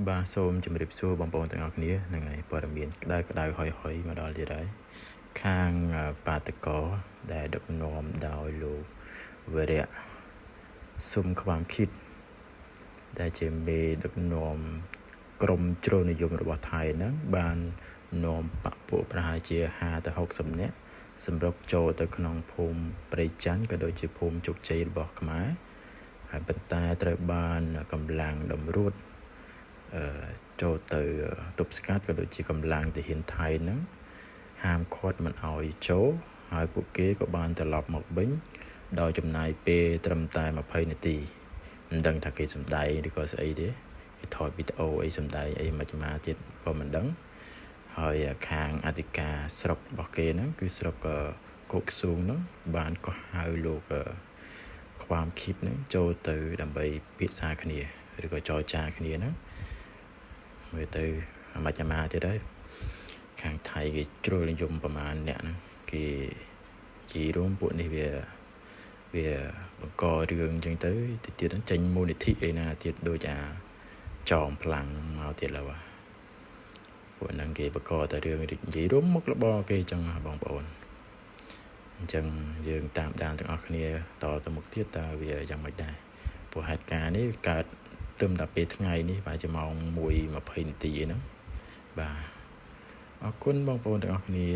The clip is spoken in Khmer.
បាទសូមជម្រាបសួរបងប្អូនទាំងអស់គ្នាហ្នឹងហើយព័ត៌មានក្តៅហុយមកដល់ទៀតហើយខាងបាតកោដែលដឹកនាំដោយលោកវរៈសុំខ្វាំខិតដែលជាមេដឹកនាំក្រមជ្រុលនិយមរបស់ថៃហ្នឹងបាននាំបពុប្រហែលជា50ទៅ60នាក់សម្រុកចូលទៅក្នុងភូមិព្រៃច័ន្ទក៏ដូចជាភូមិជោគជ័យរបស់ខ្មែរហើយប៉ុន្តែត្រូវបានកម្លាំងតម្រួតចូលទៅទប់ស្កាត់ក៏ដូចជាកម្លាំងទាហានថៃហ្នឹងហាមឃាត់មិនឲ្យចូលហើយពួកគេក៏បានត្រឡប់មកវិញដោយចំណាយពេលត្រឹមតែ20នាទីមិនដឹងថាគេសម្ដែងឬក៏ស្អីទេគេថតវីដេអូអីសម្ដែងអីមួយទៀតក៏មិនដឹងហើយខាងអធិការស្រុករបស់គេហ្នឹងគឺស្រុកកោកស៊ូងហ្នឹងបានក៏ហៅលោកខ្វាមខិតហ្នឹងចូលទៅដើម្បីពិសាគ្នាឬក៏ចរចាគ្នាហ្នឹងមើលទៅអាទៀតហើយខាងថៃគេជ្រុលនិយមប្រមាណអ្នកហ្នឹងគេជីរួមពួកនេះវាបង្ករឿងអញ្ចឹងទៅទៀតចេញមូលនិធិអីណាទៀតដូចចោមផ្លាំងមកទៀតឡើយពួកហ្នឹងគេបង្កតែរឿងនិយាយរួមមុខរបរគេអញ្ចឹងបងប្អូនអញ្ចឹងយើងតាមដានទាំងអស់គ្នាតទៅមុខទៀតតើវាយ៉ាងម៉េចដែរព្រោះហេតុការណ៍នេះកើតត្រឹមតែពេលថ្ងៃនេះប្រហែលជាម៉ោង1:20នាទីហ្នឹងបាទអរគុណបងប្អូនទាំងអស់គ្នា